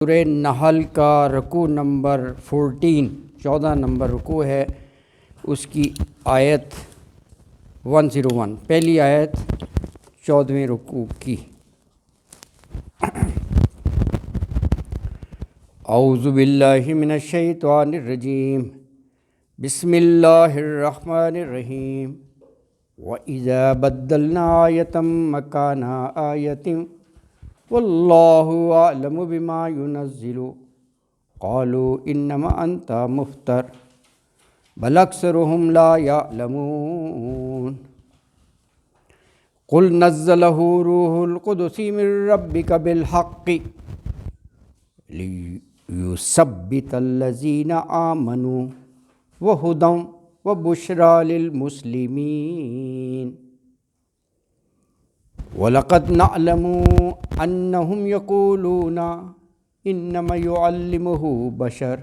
سورہ نحل کا رکوع نمبر 14 نمبر رکوع ہے، اس کی آیت 101، پہلی آیت 14ویں رکوع کی۔ اعوذ باللہ من الشیطان الرجیم، بسم اللہ الرحمن الرحیم۔ وَإِذَا بَدَّلْنَا آیَةً مَّكَانَ آیَةٍ وَاللَّهُ أَعْلَمُ بِمَا يُنَزِّلُ قَالُوا إِنَّمَا أَنْتَ مُفْتَرٍ بَلْ أَكْثَرُهُمْ لَا يَعْلَمُونَ قُلْ نَزَّلَهُ رُوحُ الْقُدُسِ مِنْ رَبِّكَ بِالْحَقِّ لِيُثَبِّتَ الَّذِينَ آمَنُوا وَهُدًى وَبُشْرَى لِلْمُسْلِمِينَ وَلَقَدْ نَعْلَمُ أَنَّهُمْ يَقُولُونَ إِنَّمَا يُعَلِّمُهُ بَشَرٌ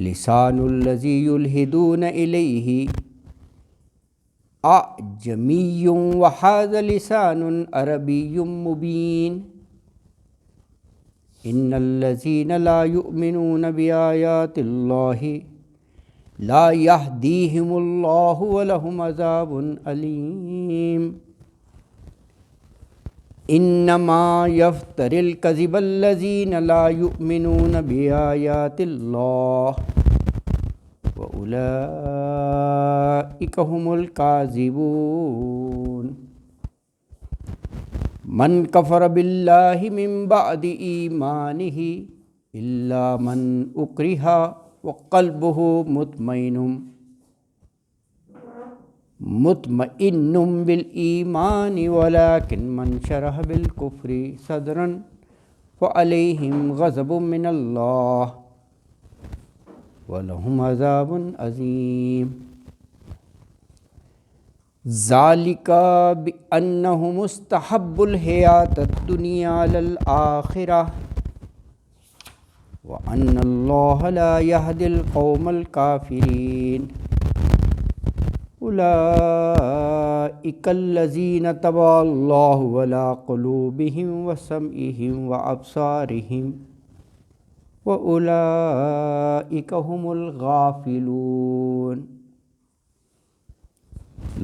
لِسَانُ الَّذِي يُلْحِدُونَ إِلَيْهِ أَعْجَمِيٌّ وَهَذَا لِسَانٌ عَرَبِيٌّ مُبِينٌ إِنَّ الَّذِينَ لَا يُؤْمِنُونَ بِآيَاتِ اللَّهِ لا يهديهم الله ولهم عذاب أليم إنما يفتري الكذب الذين لا يؤمنون بآيات الله وأولئك هم الكاذبون من كفر بالله من بعد إيمانه إلا من أكره وقلبه مطمئن بالإيمان ولكن من شرح بالكفر صدرا فعليهم غضب من الله ولهم عذاب عظيم ذلك بأنهم استحبوا الحياة الدنيا على الآخرة وَأَنَّ اللَّهَ لَا يَهْدِي الْقَوْمَ الْكَافِرِينَ أُولَئِكَ الَّذِينَ طَبَعَ اللَّهُ عَلَىٰ قُلُوبِهِمْ وَسَمْعِهِمْ وَأَبْصَارِهِمْ وَأُولَئِكَ هُمُ الْغَافِلُونَ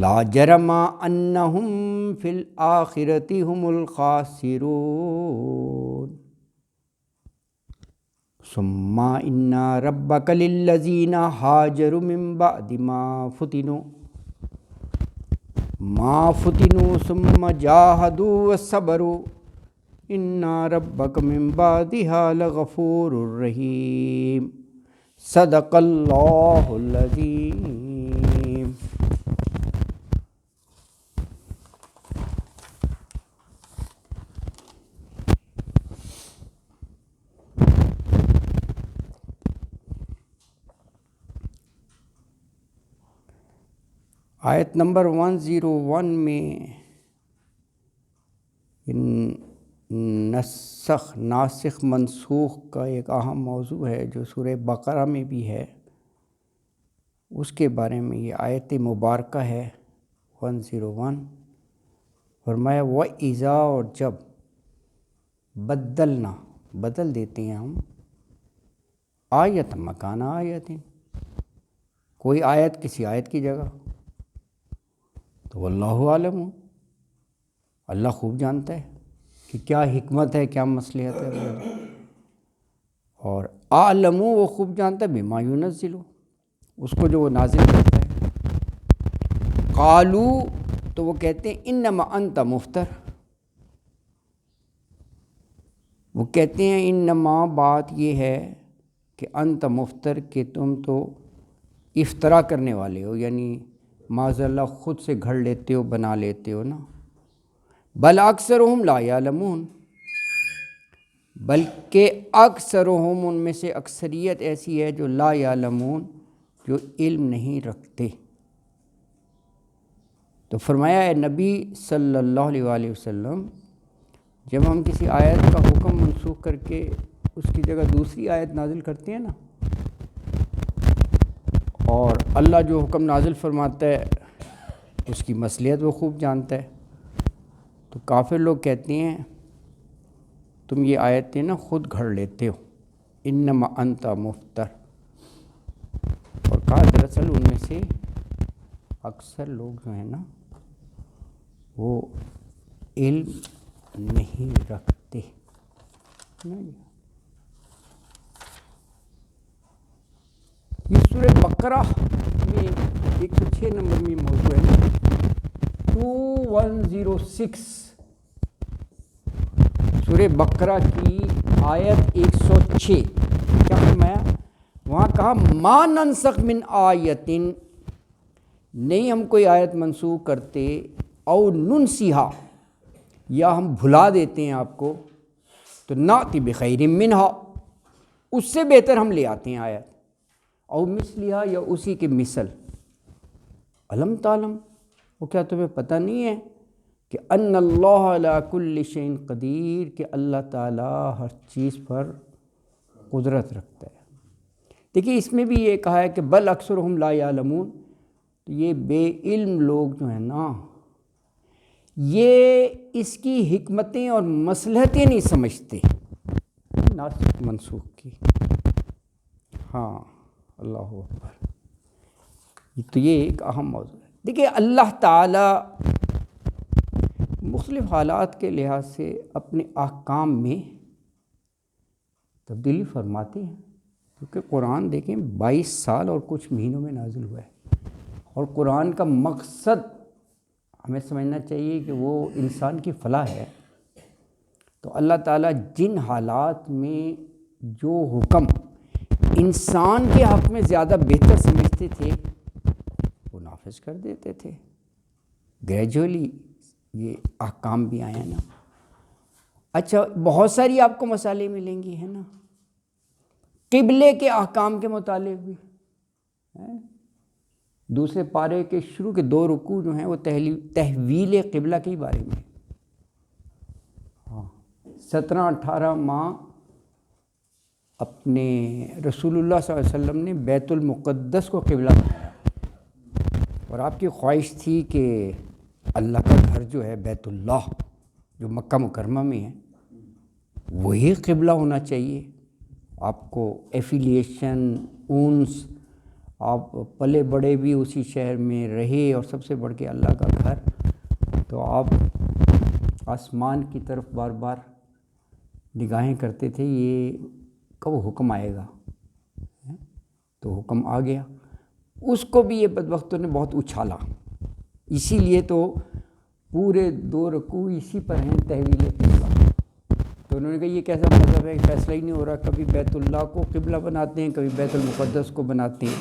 لَا جَرَمَ أَنَّهُمْ فِي الْآخِرَةِ هُمُ الْخَاسِرُونَ ثم إن ربك للذين هاجروا من بعد ما فتنوا ثم جاهدوا وصبروا إن ربك من بعدها لغفور رحيم صدق الله العظيم۔ آیت نمبر 101 میں ناسخ منسوخ کا ایک اہم موضوع ہے جو سورہ بقرہ میں بھی ہے، اس کے بارے میں یہ آیت مبارکہ ہے 101۔ فرمایا وَإِذَا، اور جب بدلنا، بدل دیتے ہیں ہم، آیت مکان آیت، کوئی آیت کسی آیت کی جگہ، تو واللہ عالم، اللہ خوب جانتا ہے کہ کیا حکمت ہے، کیا مصلحت ہے، اور عالم، وہ خوب جانتا ہے بما ینزل، اس کو جو وہ نازل کرتا ہے۔ قالو، تو وہ کہتے ہیں انما انت مفتر، وہ کہتے ہیں انما، بات یہ ہے کہ انت مفتر، کہ تم تو افطرا کرنے والے ہو، یعنی معاذ اللہ خود سے گھڑ لیتے ہو، بنا لیتے ہو نا۔ بل اکثرہم لا یعلمون، بلکہ اکثرہم، ان میں سے اکثریت ایسی ہے جو لا یعلمون، جو علم نہیں رکھتے۔ تو فرمایا ہے نبی صلی اللہ علیہ وآلہ وسلم، جب ہم کسی آیت کا حکم منسوخ کر کے اس کی جگہ دوسری آیت نازل کرتے ہیں نا، اور اللہ جو حکم نازل فرماتا ہے اس کی مصلحت وہ خوب جانتا ہے، تو کافر لوگ کہتے ہیں تم یہ آیتیں نا خود گھڑ لیتے ہو، انما انت مفتر، اور کہا دراصل ان میں سے اکثر لوگ جو ہیں نا وہ علم نہیں رکھتے۔ یہ سورہ بقرہ میں 106 نمبر میں موضوع ہے، 2106 سورہ بقرہ کی آیت 106 کیا فرمایا؟ وہاں کہا ما ننسخ من آیت، نہیں ہم کوئی آیت منسوخ کرتے، او ننسیہا، یا ہم بھلا دیتے ہیں آپ کو، تو ناتی بخیر منہا، اس سے بہتر ہم لے آتے ہیں آیت، او مثلہا، یا اسی کے مثل۔ علم تعلم، وہ کیا تمہیں پتہ نہیں ہے کہ ان اللہ علی کل شیء قدیر، کہ اللہ تعالیٰ ہر چیز پر قدرت رکھتا ہے۔ دیکھیے اس میں بھی یہ کہا ہے کہ بل اکثرہم لا یعلمون، تو یہ بے علم لوگ جو ہیں نا یہ اس کی حکمتیں اور مصلحتیں نہیں سمجھتے، ناسخ منسوخ کی۔ ہاں اللہ اکبر، تو یہ ایک اہم موضوع ہے۔ دیکھیے اللہ تعالیٰ مختلف حالات کے لحاظ سے اپنے احکام میں تبدیلی فرماتے ہیں، کیونکہ قرآن دیکھیں 22 سال اور کچھ مہینوں میں نازل ہوا ہے، اور قرآن کا مقصد ہمیں سمجھنا چاہیے کہ وہ انسان کی فلاح ہے۔ تو اللہ تعالیٰ جن حالات میں جو حکم انسان کے حق میں زیادہ بہتر سمجھتے تھے وہ نافذ کر دیتے تھے۔ گریجولی یہ احکام بھی آئے ہیں نا۔ اچھا بہت ساری آپ کو مسائلیں ملیں گی ہے نا، قبلے کے احکام کے متعلق بھی، دوسرے پارے کے شروع کے 2 رکوع جو ہیں وہ تحویل قبلہ کے بارے میں، 17-18 ماہ اپنے رسول اللہ صلی اللہ علیہ وسلم نے بیت المقدس کو قبلہ بنایا، اور آپ کی خواہش تھی کہ اللہ کا گھر جو ہے بیت اللہ جو مکہ مکرمہ میں ہے وہی قبلہ ہونا چاہیے۔ آپ کو ایفیلیشن، اونس، آپ پلے بڑے بھی اسی شہر میں رہے، اور سب سے بڑھ کے اللہ کا گھر، تو آپ آسمان کی طرف بار بار نگاہیں کرتے تھے یہ کب حکم آئے گا، تو حکم آ گیا۔ اس کو بھی یہ بدبختوں نے بہت اچھالا، اسی لیے تو پورے 2 رکوع اسی پر ہیں تحویل قبلہ۔ تو انہوں نے کہا یہ کیسا مذہب ہے، فیصلہ ہی نہیں ہو رہا، کبھی بیت اللہ کو قبلہ بناتے ہیں، کبھی بیت المقدس کو بناتے ہیں،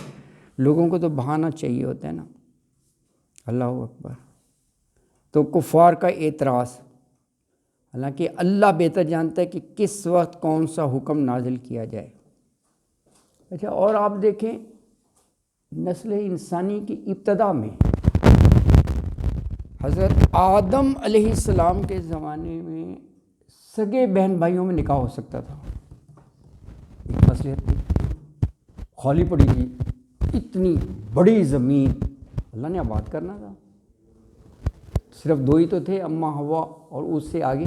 لوگوں کو تو بہانہ چاہیے ہوتا ہے نا۔ اللہ اکبر۔ تو کفار کا اعتراض، حالانکہ اللہ بہتر جانتا ہے کہ کس وقت کون سا حکم نازل کیا جائے۔ اچھا اور آپ دیکھیں نسل انسانی کی ابتدا میں حضرت آدم علیہ السلام کے زمانے میں سگے بہن بھائیوں میں نکاح ہو سکتا تھا، ایک مصلحت تھی، خالی پڑی تھی اتنی بڑی زمین، اللہ نے آباد کرنا تھا، صرف 2 ہی تو تھے، اماں ہوا اور اس سے آگے،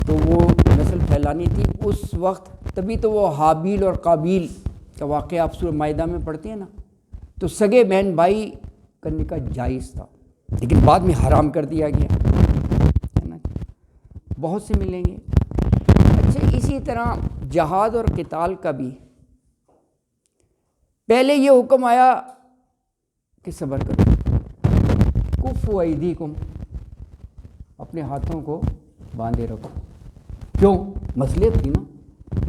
تو وہ نسل پھیلانی تھی اس وقت۔ تبھی تو وہ حابیل اور قابیل کا واقعہ آپ سورہ مائدہ میں پڑھتے ہیں نا، تو سگے بہن بھائی کا نکاح جائز تھا، لیکن بعد میں حرام کر دیا گیا ہے نا۔ بہت سے ملیں گے۔ اچھا اسی طرح جہاد اور قتال کا بھی پہلے یہ حکم آیا کہ صبر کرو، کفوا ایدیکم، اپنے ہاتھوں کو باندھے رکھو، کیوں؟ مصلحت تھی نا۔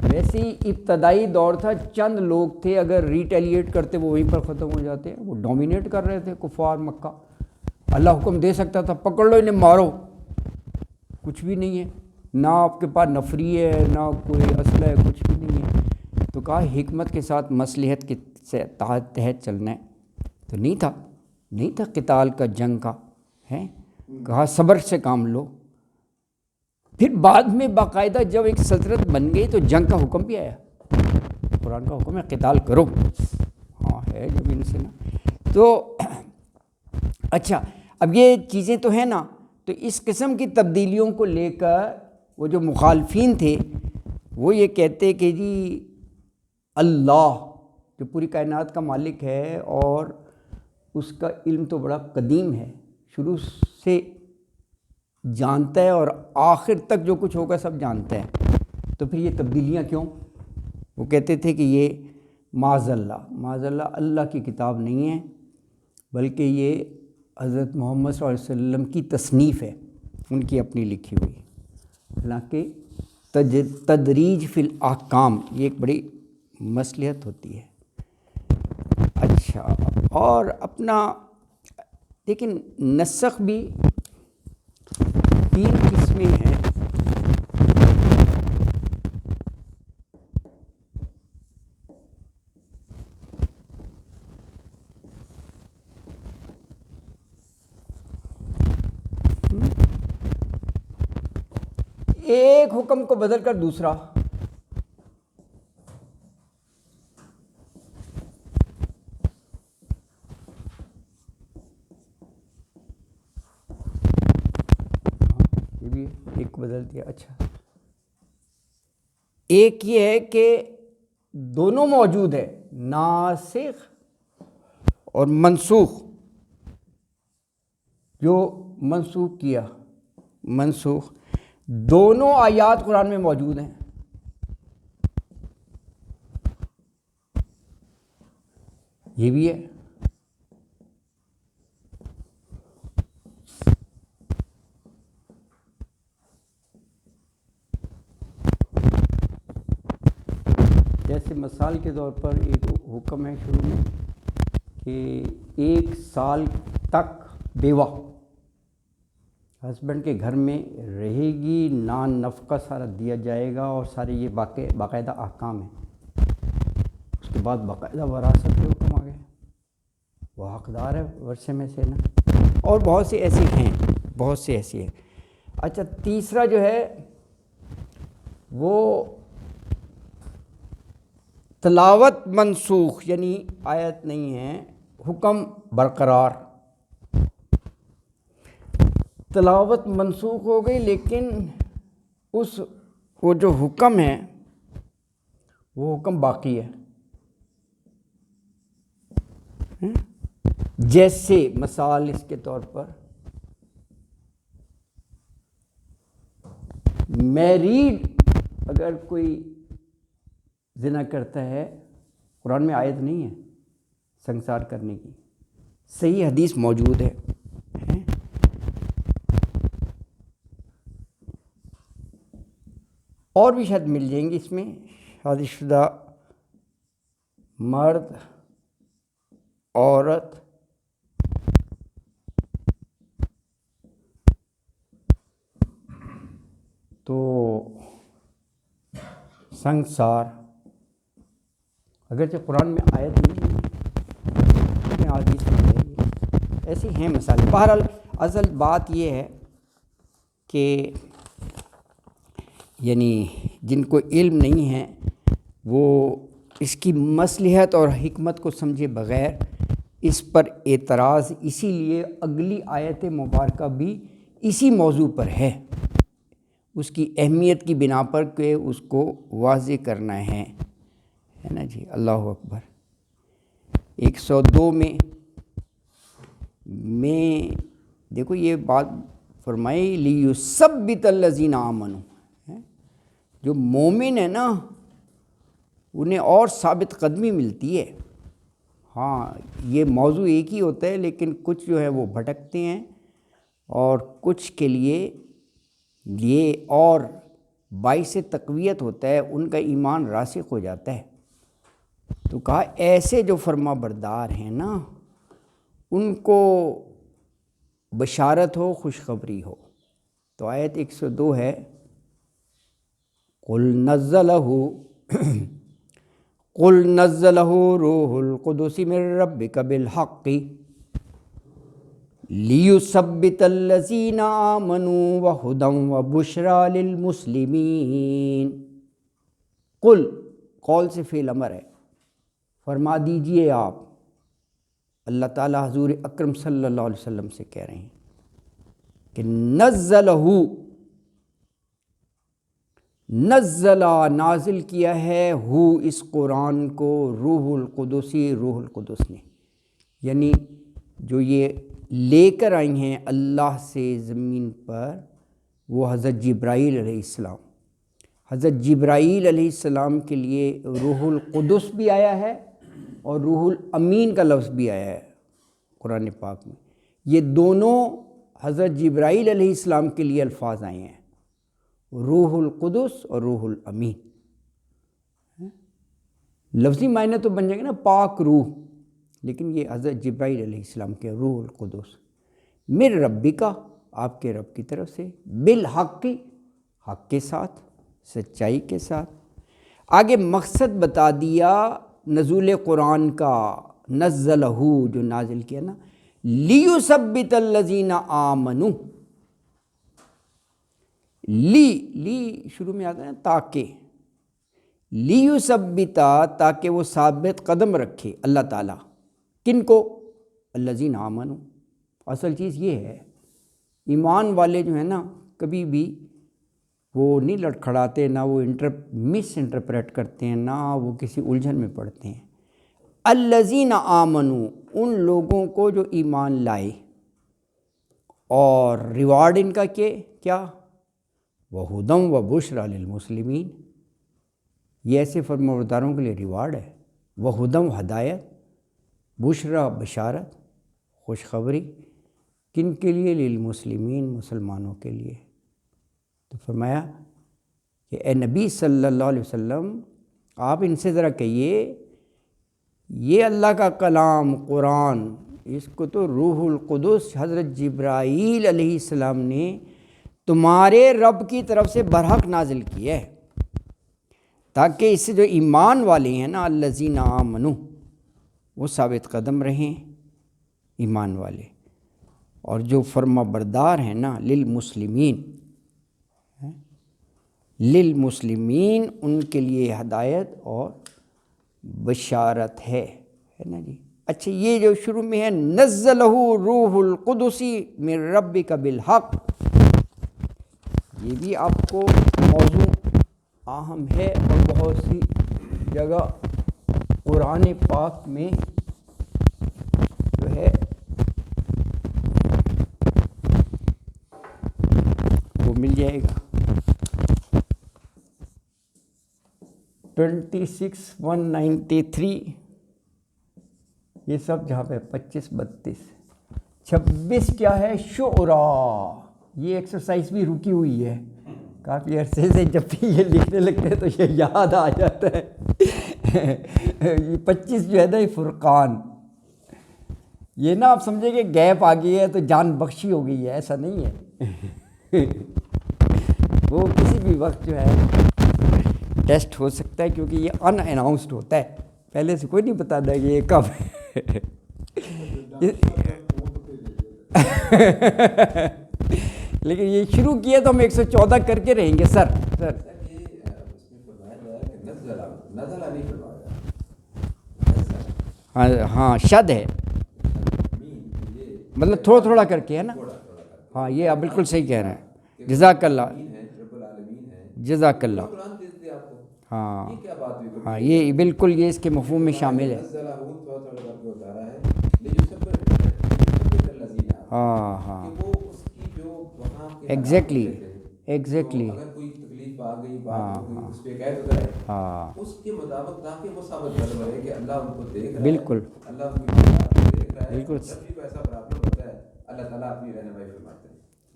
ویسے ہی ابتدائی دور تھا، چند لوگ تھے، اگر ریٹیلیٹ کرتے وہ وہیں پر ختم ہو جاتے، وہ ڈومینیٹ کر رہے تھے کفار مکہ۔ اللہ حکم دے سکتا تھا پکڑ لو انہیں مارو، کچھ بھی نہیں ہے، نہ آپ کے پاس نفری ہے، نہ کوئی اسلحہ ہے، کچھ بھی نہیں ہے۔ تو کہا حکمت کے ساتھ مصلحت کے تحت چلنا ہے، تو نہیں تھا قتال کا، جنگ کا ہے، کہا صبر سے کام لو۔ پھر بعد میں باقاعدہ جب ایک سلطنت بن گئی تو جنگ کا حکم بھی آیا، قرآن کا حکم ہے قتال کرو، ہاں ہے جب ان سے نا۔ تو اچھا اب یہ چیزیں تو ہیں نا، تو اس قسم کی تبدیلیوں کو لے کر وہ جو مخالفین تھے وہ یہ کہتے کہ جی اللہ جو پوری کائنات کا مالک ہے اور اس کا علم تو بڑا قدیم ہے، شروع سے جانتا ہے اور آخر تک جو کچھ ہوگا سب جانتا ہے، تو پھر یہ تبدیلیاں کیوں؟ وہ کہتے تھے کہ یہ معاذ اللہ اللہ کی کتاب نہیں ہے، بلکہ یہ حضرت محمد صلی اللہ علیہ وسلم کی تصنیف ہے، ان کی اپنی لکھی ہوئی۔ حالانکہ تدریج فی الاحکام یہ ایک بڑی مصلحت ہوتی ہے۔ اچھا، اور اپنا لیکن نسخ بھی 3 قسمیں ہیں۔ ایک حکم کو بدل کر دوسرا، یہ بھی ایک کو بدل دیا۔ اچھا، ایک یہ ہے کہ دونوں موجود ہے، ناسخ اور منسوخ۔ جو منسوخ کیا، منسوخ دونوں آیات قرآن میں موجود ہیں۔ یہ بھی ہے۔ جیسے مثال کے طور پر ایک حکم ہے شروع میں کہ 1 سال تک بیوہ ہسبینڈ کے گھر میں رہے گی، نان نفقہ سارا دیا جائے گا، اور سارے یہ باقاعدہ احکام ہیں۔ اس کے بعد باقاعدہ وراثت کے حکم آ گئے، وہ حقدار ہے ورثے میں سے نا، اور بہت سے ایسے ہیں، بہت سے ایسے ہیں۔ اچھا، تیسرا جو ہے وہ تلاوت منسوخ، یعنی آیت نہیں ہے، حکم برقرار۔ تلاوت منسوخ ہو گئی لیکن وہ جو حکم ہے وہ حکم باقی ہے۔ جیسے مثال اس کے طور پر میریڈ اگر کوئی زنا کرتا ہے، قرآن میں آیت نہیں ہے سنسار کرنے کی، صحیح حدیث موجود ہے۔ اور بھی شاید مل جائیں گے اس میں، شادی شدہ مرد، عورت، تو سنسار، اگرچہ قرآن میں آیت نہیں ہے، حدیث میں ہے، ایسی ہیں مثالیں۔ بہرحال اصل بات یہ ہے کہ یعنی جن کو علم نہیں ہے وہ اس کی مصلحت اور حکمت کو سمجھے بغیر اس پر اعتراض، اسی لیے اگلی آیت مبارکہ بھی اسی موضوع پر ہے، اس کی اہمیت کی بنا پر کہ اس کو واضح کرنا ہے نا جی۔ اللہ اکبر۔ 102 میں دیکھو یہ بات فرمائی، لیثبت الذین آمنوا، جو مومن ہے نا انہیں اور ثابت قدمی ملتی ہے۔ ہاں، یہ موضوع ایک ہی ہوتا ہے لیکن کچھ جو ہے وہ بھٹکتے ہیں، اور کچھ کے لیے یہ اور باعث تقویت ہوتا ہے، ان کا ایمان راسخ ہو جاتا ہے۔ تو کہا ایسے جو فرما بردار ہیں نا ان کو بشارت ہو، خوشخبری ہو۔ تو آیت 102 ہے، قل نزلہ روح القدس من ربک بالحق لیثبت الذین آمنوا وہدی وبشری للمسلمین۔ قل، قول سے فعل امر ہے، فرما دیجئے آپ، اللہ تعالیٰ حضور اکرم صلی اللہ علیہ وسلم سے کہہ رہے ہیں کہ نزلہ، نزلہ نازل کیا ہے، ہو اس قرآن کو، روح القدسی روح القدس نے، یعنی جو یہ لے کر آئی ہیں اللہ سے زمین پر وہ حضرت جبرائیل علیہ السلام۔ حضرت جبرائیل علیہ السلام کے لیے روح القدس بھی آیا ہے اور روح الامین کا لفظ بھی آیا ہے قرآن پاک میں۔ یہ دونوں حضرت جبرائیل علیہ السلام کے لیے الفاظ آئے ہیں، روح القدس اور روح الامین۔ لفظی معنی تو بن جائے گا نا پاک روح، لیکن یہ حضرت جبرائیل علیہ السلام کے روح القدس، من ربک، آپ کے رب کی طرف سے، بالحق، حق کے ساتھ، سچائی کے ساتھ۔ آگے مقصد بتا دیا نزول قرآن کا، نزلہ جو نازل کیا نا، لیثبت الذین آمنوا، لی شروع میں آتا ہے تاکہ، لیثبت تاکہ وہ ثابت قدم رکھے اللہ تعالیٰ، کن کو؟ الذین آمنوا۔ اصل چیز یہ ہے، ایمان والے جو ہیں نا کبھی بھی وہ نہیں لڑکھڑاتے، نہ وہ مس انٹرپریٹ کرتے ہیں، نہ وہ کسی الجھن میں پڑتے ہیں۔ الذین آمنوا، ان لوگوں کو جو ایمان لائے، اور ریوارڈ ان کا کیا؟ وہدی وبشریٰ للمسلمین، یہ ایسے فرمانبرداروں کے لیے ریوارڈ ہے، وہدی ہدایت، بشریٰ بشارت، خوشخبری، کن کے لیے؟ للمسلمین، مسلمانوں کے لیے۔ تو فرمایا کہ اے نبی صلی اللہ علیہ وسلم، آپ ان سے ذرا کہیے، یہ اللہ کا کلام قرآن، اس کو تو روح القدس حضرت جبرائیل علیہ السلام نے تمہارے رب کی طرف سے برحق نازل کیا ہے، تاکہ اس سے جو ایمان والے ہیں نا، الذین آمنوا، وہ ثابت قدم رہیں ایمان والے، اور جو فرما بردار ہیں نا، للمسلمین، ان کے لیے ہدایت اور بشارت ہے نا جی۔ اچھا، یہ جو شروع میں ہے نزلہ روح القدس من ربک بالحق، یہ بھی آپ کو موضوع اہم ہے، اور بہت سی جگہ قرآن پاک میں جو ہے وہ مل جائے گا۔ 26:193 یہ سب جہاں پہ 25 32 26 کیا ہے؟ شعراء، یہ ایکسرسائز بھی رکی ہوئی ہے کافی عرصے سے، جب بھی یہ لکھنے لگتے ہیں تو یہ یاد آ جاتا ہے۔ یہ 25 جو ہے نا، یہ فرقان، یہ نا آپ سمجھیں کہ گیپ آ گئی ہے تو جان بخشی ہو گئی ہے، ایسا نہیں ہے۔ وہ کسی بھی وقت جو ہے ٹیسٹ ہو سکتا ہے، کیونکہ یہ ان اناؤنسڈ ہوتا ہے، پہلے سے کوئی نہیں بتاتا کہ یہ کب ہے۔ لیکن یہ شروع کیا تو ہم 114 کر کے رہیں گے سر۔ ہاں شد ہے، مطلب تھوڑا تھوڑا کر کے ہے نا۔ ہاں یہ آپ بالکل صحیح کہہ رہے ہیں، جزاک اللہ، جزاک اللہ۔ ہاں یہ بالکل، یہ اس کے مفہوم میں شامل ہے۔ ہاں ایگزیکٹلی ہاں بالکل بالکل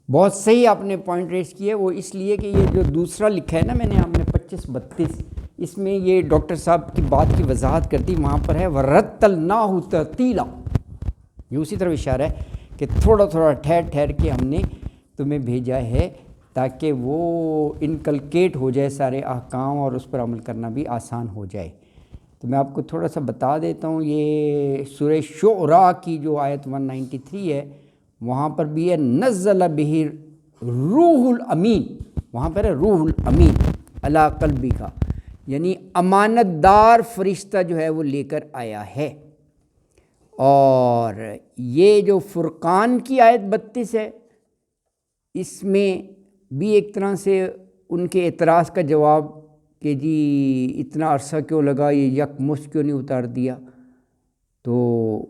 بہت صحیح آپ نے پوائنٹ ریز کیا ہے۔ وہ اس لیے کہ یہ جو دوسرا لکھا ہے نا میں نے آپ نے 25-32، اس میں یہ ڈاکٹر صاحب کی بات کی وضاحت کرتی، وہاں پر ہے وَرَتَّلْنَاهُ تَرْتِيلًا، یہ اسی طرح اشارہ ہے کہ تھوڑا تھوڑا ٹھہر کے ہم نے تمہیں بھیجا ہے، تاکہ وہ انکلکیٹ ہو جائے سارے احکام، اور اس پر عمل کرنا بھی آسان ہو جائے۔ تو میں آپ کو تھوڑا سا بتا دیتا ہوں، یہ سورہ شعراء کی جو آیت 193 ہے، وہاں پر بھی ہے نزل بہ روح الامین، وہاں پر ہے روح الامین علی قلبک، یعنی امانت دار فرشتہ جو ہے وہ لے کر آیا ہے۔ اور یہ جو فرقان کی آیت 32 ہے، اس میں بھی ایک طرح سے ان کے اعتراض کا جواب کہ جی اتنا عرصہ کیوں لگا، یہ یکمشت کیوں نہیں اتار دیا، تو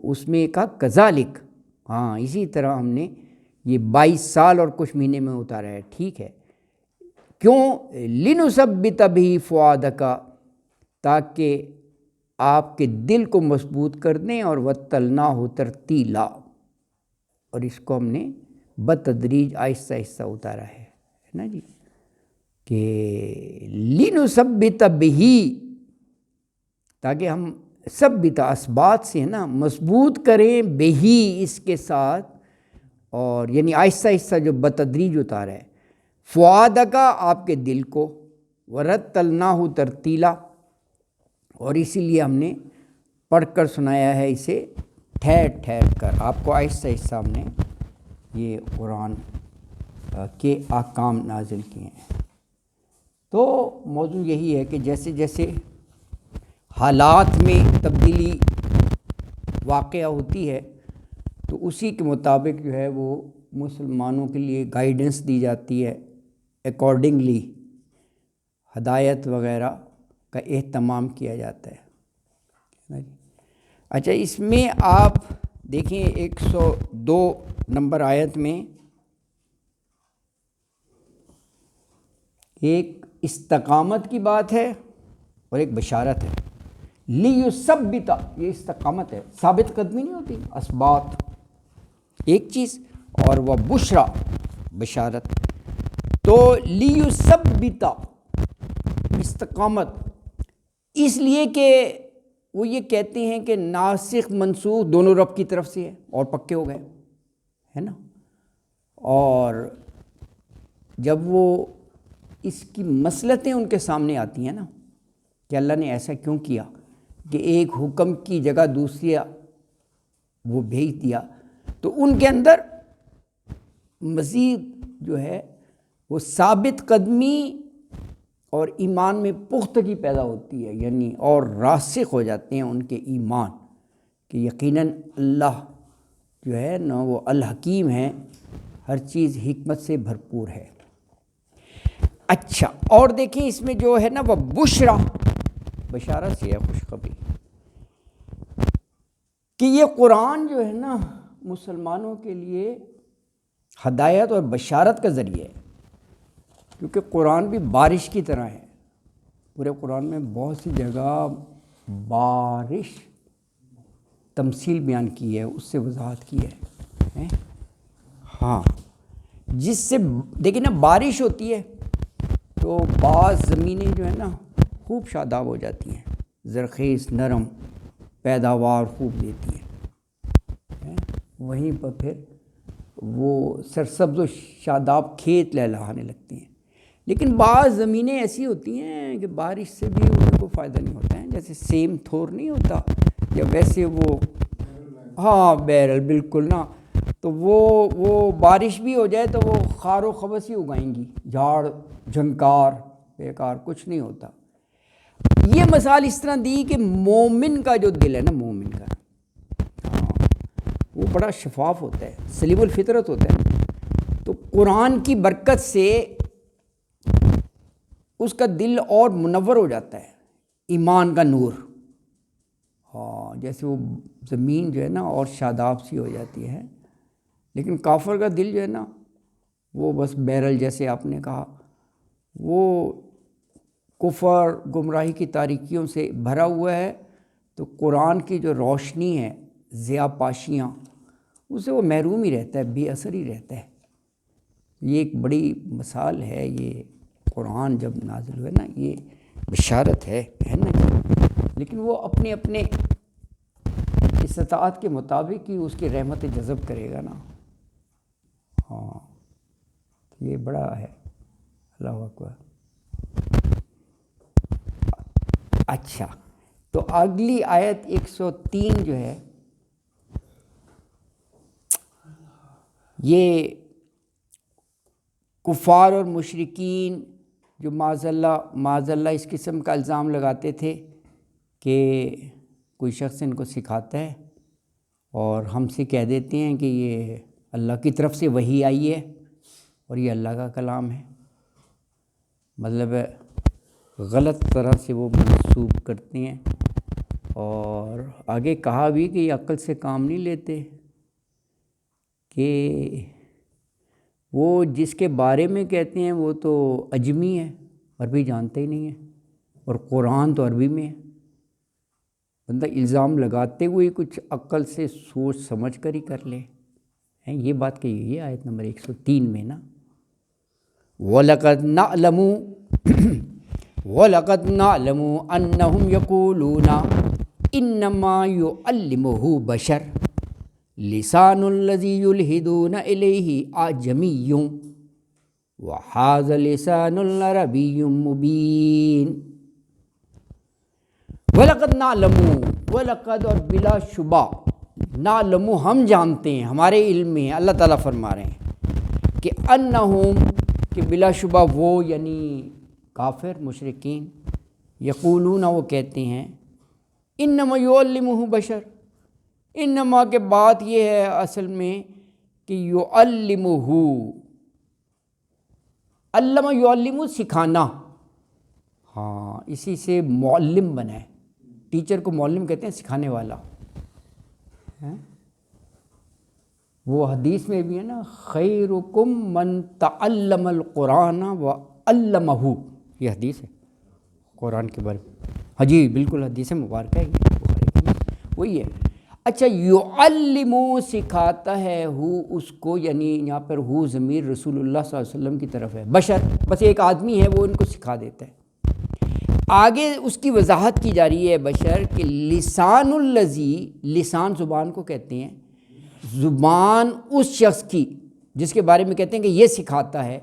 اس میں کہا کذالک، ہاں اسی طرح ہم نے یہ 22 سال اور کچھ مہینے میں اتارا ہے، ٹھیک ہے۔ کیوں؟ لنثبت بہ فؤادک، تاکہ آپ کے دل کو مضبوط کر دیں، اور وتلناہ ترتیلا، اور اس کو ہم نے بتدریج آہستہ آہستہ اتارا ہے نا جی، کہ لنثبت بہ، تاکہ ہم ثبت اثبات سے نا مضبوط کریں، بہی اس کے ساتھ، اور یعنی آہستہ آہستہ جو بتدریج اتارا ہے، فؤادک آپ کے دل کو، ورتلناہ ترتیلا، اور اسی لیے ہم نے پڑھ کر سنایا ہے اسے ٹھہر ٹھہر کر، آپ کو آہستہ آہستہ ہم نے یہ قرآن کے احکام نازل کیے ہیں۔ تو موضوع یہی ہے کہ جیسے جیسے حالات میں تبدیلی واقعہ ہوتی ہے تو اسی کے مطابق جو ہے وہ مسلمانوں کے لیے گائیڈنس دی جاتی ہے، اکارڈنگلی ہدایت وغیرہ کا اہتمام کیا جاتا ہے۔ اچھا، اس میں آپ دیکھیں 102 نمبر آیت میں ایک استقامت کی بات ہے اور ایک بشارت ہے۔ لیثبت، یہ استقامت ہے، ثابت قدمی نہیں ہوتی، اثبات ایک چیز، اور وہ بشرا بشارت۔ تو لیثبت استقامت، اس لیے کہ وہ یہ کہتے ہیں کہ ناسخ منسوخ دونوں رب کی طرف سے ہے اور پکے ہو گئے، ہے نا۔ اور جب وہ اس کی مصلحتیں ان کے سامنے آتی ہیں نا کہ اللہ نے ایسا کیوں کیا کہ ایک حکم کی جگہ دوسری وہ بھیج دیا، تو ان کے اندر مزید جو ہے وہ ثابت قدمی اور ایمان میں پختگی پیدا ہوتی ہے، یعنی اور راسخ ہو جاتے ہیں ان کے ایمان کہ یقیناً اللہ جو ہے نا وہ الحکیم ہے، ہر چیز حکمت سے بھرپور ہے۔ اچھا، اور دیکھیں اس میں جو ہے نا وہ بشرا بشارت سے ہے، خوشخبری، کہ یہ قرآن جو ہے نا مسلمانوں کے لیے ہدایت اور بشارت کا ذریعہ ہے، کیونکہ قرآن بھی بارش کی طرح ہے۔ پورے قرآن میں بہت سی جگہ بارش تمثیل بیان کی ہے، اس سے وضاحت کی ہے۔ ہاں، جس سے دیکھیں نا بارش ہوتی ہے تو بعض زمینیں جو ہے نا خوب شاداب ہو جاتی ہیں، زرخیز نرم، پیداوار خوب دیتی ہے، وہیں پر پھر وہ سرسبز و شاداب کھیت لہلہانے لگتی ہیں۔ لیکن بعض زمینیں ایسی ہوتی ہیں کہ بارش سے بھی ان کو فائدہ نہیں ہوتا ہے، جیسے سیم تھور نہیں ہوتا، یا ویسے وہ ہاں بیرل بالکل نا، تو وہ بارش بھی ہو جائے تو وہ خار و خبث ہی اگائیں گی، جھاڑ جھنکار بیکار، کچھ نہیں ہوتا۔ یہ مثال اس طرح دی کہ مومن کا جو دل ہے نا، مومن کا وہ بڑا شفاف ہوتا ہے، سلیم الفطرت ہوتا ہے، تو قرآن کی برکت سے اس کا دل اور منور ہو جاتا ہے، ایمان کا نور، ہاں جیسے وہ زمین جو ہے نا اور شاداب سی ہو جاتی ہے۔ لیکن کافر کا دل جو ہے نا وہ بس بیرل، جیسے آپ نے کہا، وہ کفر گمراہی کی تاریکیوں سے بھرا ہوا ہے، تو قرآن کی جو روشنی ہے، ضیاء پاشیاں، اسے وہ محروم ہی رہتا ہے، بے اثر ہی رہتا ہے۔ یہ ایک بڑی مثال ہے، یہ قرآن جب نازل ہوئے نا یہ بشارت ہے نا، لیکن وہ اپنے اپنے استطاعت کے مطابق ہی اس کی رحمت جذب کرے گا نا۔ ہاں، یہ بڑا ہے، اللہ اکبر۔ اچھا، تو اگلی آیت 103 جو ہے یہ کفار اور مشرکین جو معاذ اللہ اس قسم کا الزام لگاتے تھے کہ کوئی شخص ان کو سکھاتا ہے اور ہم سے کہہ دیتے ہیں کہ یہ اللہ کی طرف سے وحی آئی ہے اور یہ اللہ کا کلام ہے، مطلب غلط طرح سے وہ منسوب کرتے ہیں۔ اور آگے کہا بھی کہ یہ عقل سے کام نہیں لیتے، کہ وہ جس کے بارے میں کہتے ہیں وہ تو اجمی ہے، عربی جانتے ہی نہیں ہیں، اور قرآن تو عربی میں ہے۔ بندہ الزام لگاتے ہوئے کچھ عقل سے سوچ سمجھ کر ہی کر لے، یہ بات کہی ہوئی ہے آیت نمبر 103 میں نا، وَلَقَدْ نَعْلَمُ وَلَقَدْ نَعْلَمُ أَنَّهُمْ يَقُولُونَ إِنَّمَا يُعَلِّمُهُ بَشَرٌ لِسَانُ الَّذِي يُلْحِدُونَ إِلَيْهِ أَعْجَمِيٌّ وَهَذَا لِسَانٌ عَرَبِيٌّ مُبِينٌ۔ وَلَقَدْ نَعْلَمُ، وَلَقَدْ اور بلا شبہ، نعلم ہم جانتے ہیں، ہمارے علم میں ہے، اللہ تعالیٰ فرما رہے ہیں کہ انہم، کہ بلا شبہ وہ یعنی کافر مشرکین، یقولون وہ کہتے ہیں، انما یعلمہ بشر، انما کے بات یہ ہے اصل میں کہ یعلمہ، علم یعلم سکھانا، ہاں اسی سے معلم بنا ہے، ٹیچر کو معلم کہتے ہیں، سکھانے والا۔ وہ حدیث میں بھی ہے نا، خیرکم من تعلم القرآن وعلمہ، یہ حدیث ہے قرآن کے بارے میں، ہاں جی بالکل حدیث مبارکہ ہے یہ، وہی ہے۔ اچھا، یعلم سکھاتا ہے، ہو اس کو، یعنی یہاں پر ہو ضمیر رسول اللہ صلی اللہ علیہ وسلم کی طرف ہے، بشر بس ایک آدمی ہے وہ ان کو سکھا دیتا ہے۔ آگے اس کی وضاحت کی جا رہی ہے بشر کہ لسان الذی، لسان زبان کو کہتے ہیں، زبان اس شخص کی جس کے بارے میں کہتے ہیں کہ یہ سکھاتا ہے،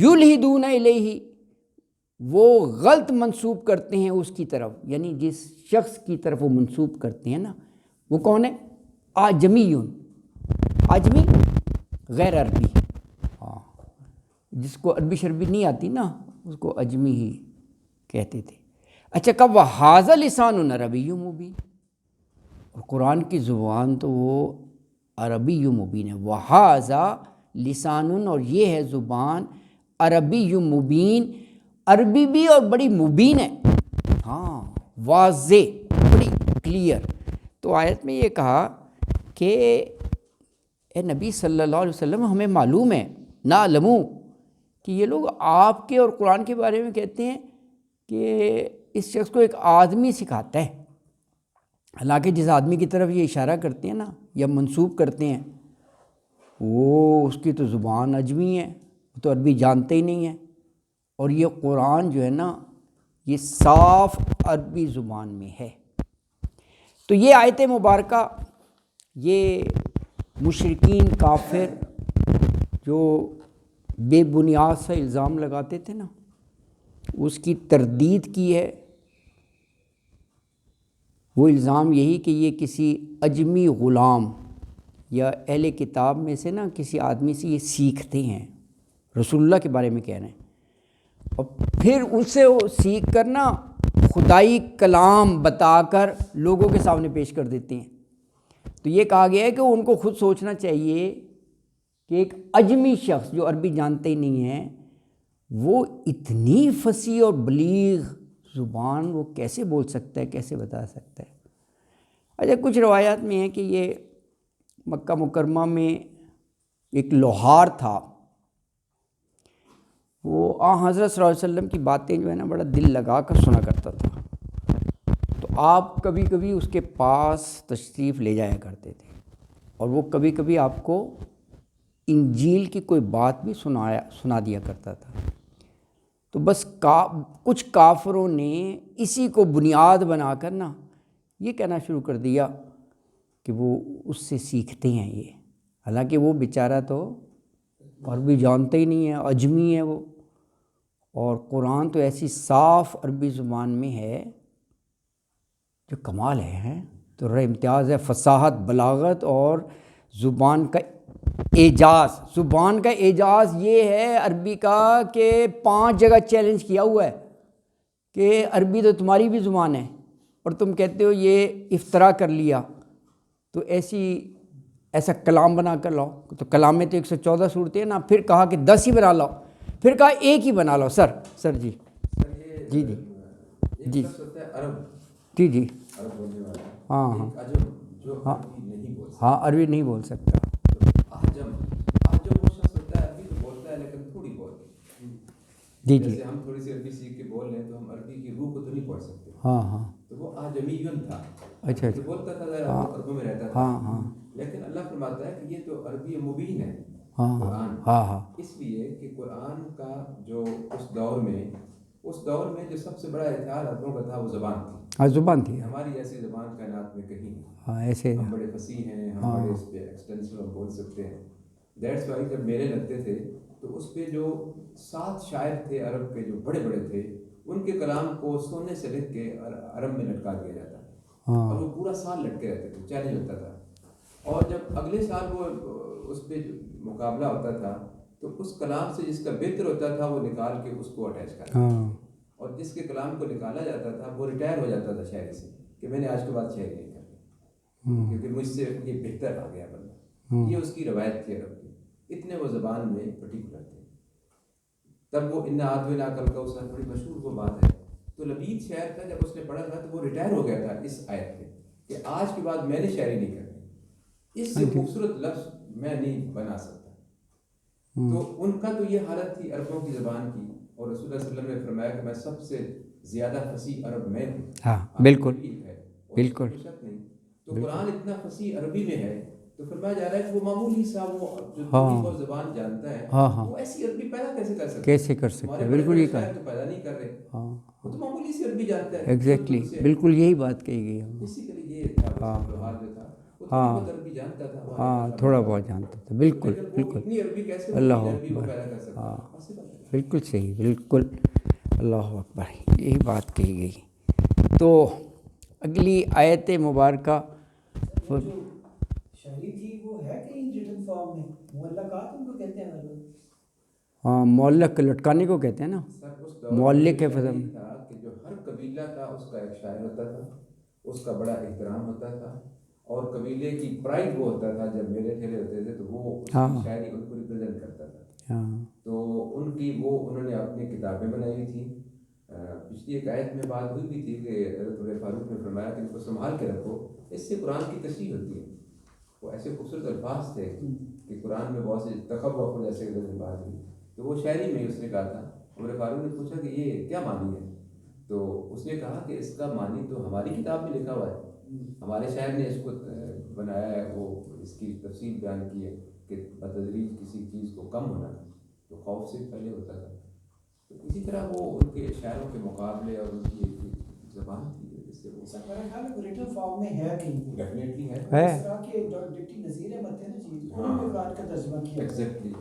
یلحدون الیہ، وہ غلط منسوب کرتے ہیں اس کی طرف، یعنی جس شخص کی طرف وہ منسوب کرتے ہیں نا، وہ کون ہے؟ اعجمی، اعجمی غیر عربی، ہاں جس کو عربی شربی نہیں آتی نا اس کو اجمی ہی کہتے تھے۔ اچھا، کب وَهَذَا لِسَانٌ عَرَبِيٌّ مُبِينٌ، اور قرآن کی زبان تو وہ عربی مبین ہے، وَهَذَا لسان، اور یہ ہے زبان عربی مبین، عربی بھی اور بڑی مبین ہے، ہاں واضح، بڑی کلیئر۔ تو آیت میں یہ کہا کہ اے نبی صلی اللہ علیہ وسلم، ہمیں معلوم ہے، نعلم، کہ یہ لوگ آپ کے اور قرآن کے بارے میں کہتے ہیں کہ اس شخص کو ایک آدمی سکھاتا ہے، حالانکہ جس آدمی کی طرف یہ اشارہ کرتے ہیں نا یا منسوب کرتے ہیں، وہ اس کی تو زبان اجمی ہے، وہ تو عربی جانتے ہی نہیں ہیں، اور یہ قرآن جو ہے نا یہ صاف عربی زبان میں ہے۔ تو یہ آیت مبارکہ، یہ مشرکین کافر جو بے بنیاد سے الزام لگاتے تھے نا، اس کی تردید کی ہے۔ وہ الزام یہی کہ یہ کسی اجمی غلام یا اہل کتاب میں سے نا کسی آدمی سے یہ سیکھتے ہیں، رسول اللہ کے بارے میں کہہ رہے ہیں، اور پھر ان سے سیکھ کر نا خدائی کلام بتا کر لوگوں کے سامنے پیش کر دیتے ہیں۔ تو یہ کہا گیا ہے کہ ان کو خود سوچنا چاہیے کہ ایک اجمی شخص جو عربی جانتے ہی نہیں ہے، وہ اتنی فصیح اور بلیغ زبان وہ کیسے بول سکتا ہے، کیسے بتا سکتا ہے۔ اچھا، کچھ روایات میں ہے کہ یہ مکہ مکرمہ میں ایک لوہار تھا، وہ حضرت صلی اللہ علیہ وسلم کی باتیں جو ہے نا بڑا دل لگا کر سنا کرتا تھا، تو آپ کبھی کبھی اس کے پاس تشریف لے جایا کرتے تھے، اور وہ کبھی کبھی آپ کو انجیل کی کوئی بات بھی سنا دیا کرتا تھا۔ تو بس کچھ کافروں نے اسی کو بنیاد بنا کر نا یہ کہنا شروع کر دیا کہ وہ اس سے سیکھتے ہیں یہ، حالانکہ وہ بیچارہ تو عربی جانتے ہی نہیں ہے، اجمی ہے وہ، اور قرآن تو ایسی صاف عربی زبان میں ہے جو کمال ہے، تو امتیاز ہے، فصاحت، بلاغت اور زبان کا اعجاز۔ زبان کا اعجاز یہ ہے عربی کا کہ 5 جگہ چیلنج کیا ہوا ہے کہ عربی تو تمہاری بھی زبان ہے اور تم کہتے ہو یہ افترا کر لیا، تو ایسا کلام بنا کر لاؤ، تو کلام میں تو 114 صورتیں ہیں نا، پھر کہا کہ 10 ہی بنا لاؤ، پھر کہا ایک ہی بنا لو سر جی جی جی جی جی جی ہاں ہاں ہاں ہاں عربی نہیں بول سکتا. جی جی جیسے ہم تھوڑی سی عربی سیکھ کے بول رہے ہیں تو ہم عربی کی روح کو تو نہیں پڑھ سکتے. ہاں ہاں تو وہ آجمیون تھا. اچھا تو بولتا تھا عربوں میں رہتا تھا. ہاں ہاں لیکن اللہ فرماتا ہے کہ یہ تو عربی مبین ہے ہاں قرآن. ہاں ہاں اس لیے کہ قرآن کا جو اس دور میں جو سب سے بڑا ہتھیار عربوں کا تھا وہ زبان تھی. ہاں زبان تھی. ہماری ایسی زبان کائنات میں کہیں نہیں. ہاں ایسے ہم بڑے فصیح ہیں, ہم بڑے اس پہ ایکسٹینسو ہم بول سکتے ہیں. دیٹس وائی جب میلے لگتے تھے تو اس پہ جو 7 شاعر تھے عرب کے جو بڑے بڑے تھے, ان کے کلام کو سونے سے لکھ کے عرب میں لٹکا دیا جاتا تھا اور وہ پورا سال لٹکے رہتے تھے, چیلنج ہوتا تھا. اور جب اگلے سال وہ اس پہ مقابلہ ہوتا تھا تو اس کلام سے جس کا بہتر ہوتا تھا وہ نکال کے اس کو اٹیچ کرتا تھا, اور جس کے کلام کو نکالا جاتا تھا وہ ریٹائر ہو جاتا تھا شاعری سے کہ میں نے آج کے بعد شاعری نہیں کرنی کیونکہ مجھ سے یہ بہتر آ گیا بندہ. یہ اس کی روایت تھی عرب کی. اتنے وہ زبان میں پرٹیکولر تھے. تب وہ ان آدونا کل کا اس بڑی مشہور وہ بات ہے. تو لبید شاعر تھا, جب اس نے پڑھا تھا تو وہ ریٹائر ہو گیا تھا اس آیت پہ کہ آج کے بعد میں نے شاعری نہیں کرنی, اس سے خوبصورت لفظ میں نہیں بنا سکتا. تو ان کا تو یہ حالت تھی عربوں کی زبان کی, اور رسول اللہ صلی اللہ علیہ وسلم نے فرمایا کہ میں سب سے زیادہ فصیح عرب میں ہوں. ہاں بالکل بالکل شک نہیں. تو قرآن اتنا فصیح عربی میں ہے تو فرمایا جا رہا ہے کہ وہ معمولی سا وہ جو تھوڑی بہت زبان جانتا ہے وہ ایسی عربی پیدا کیسے کر سکتا ہے. بالکل یہ شاعر تو پیدا نہیں کر رہے, وہ تو معمولی سی عربی جانتا ہے. ایگزیکٹلی بالکل یہی بات کہی گئی ہے. بیسیکلی یہ تھا حال جو تھا, وہ تھوڑی بہت عربی جانتا تھا. ہاں تھوڑا بہت جانتا تھا. بالکل بالکل اتنی عربی کیسے اللہ عربی کو اکبر. پیدا کر سکتا. ہاں بالکل صحیح, بالکل اللہ اکبر, یہی بات کہی گئی. تو اگلی آیت مبارکہ شاعری تھی وہ ہے کہیں ریٹن فارم میں, معلقات ان کو کہتے ہیں. ہاں معلق لٹکانے کو کہتے ہیں نا, معلق ہے فضل تھا کہ جو ہر قبیلہ کا اس کا ایک شاعر ہوتا تھا, اس کا بڑا احترام ہوتا تھا, اور قبیلے کی پرائڈ وہ ہوتا تھا. جب میلے ٹھیلے ہوتے تھے تو وہ اس کی شاعری ان کو ریپرزینٹ کرتا تھا. تو ان کی وہ انہوں نے اپنی کتابیں بنائی ہوئی تھیں. پچھلی ایک آیت میں بات ہوئی بھی تھی کہ حضرت عمر فاروق نے فرمایا کہ ان کو سنبھال کے رکھو, اس سے قرآن کی تشریح ہوتی ہے. وہ ایسے خوبصورت الفاظ تھے کہ قرآن میں بہت سے تخوف جیسے بات ہوئی, تو وہ شاعری میں اس نے کہا تھا. عمر فاروق نے پوچھا کہ یہ کیا معنی ہے, تو اس نے کہا کہ اس کا معنی تو ہماری کتاب میں لکھا ہوا ہے, ہمارے شاعر نے اس کو بنایا ہے. وہ اس کی تفصیل بیان کی ہے کہ بتدریج کسی چیز کو کم ہونا تو خوف سے پہلے ہوتا تھا. تو اسی طرح وہ ان کے شاعروں کے مقابلے اور ان کی ایک زبان تھی جس سے وہ میرا خیال ہے ریٹن فارم میں ہے کہیں. ڈیفینیٹلی ہے. اس طرح کے ڈپٹی نذیر احمد تھے نا جی, انہوں نے قرآن کا ترجمہ کیا. ایگزیکٹلی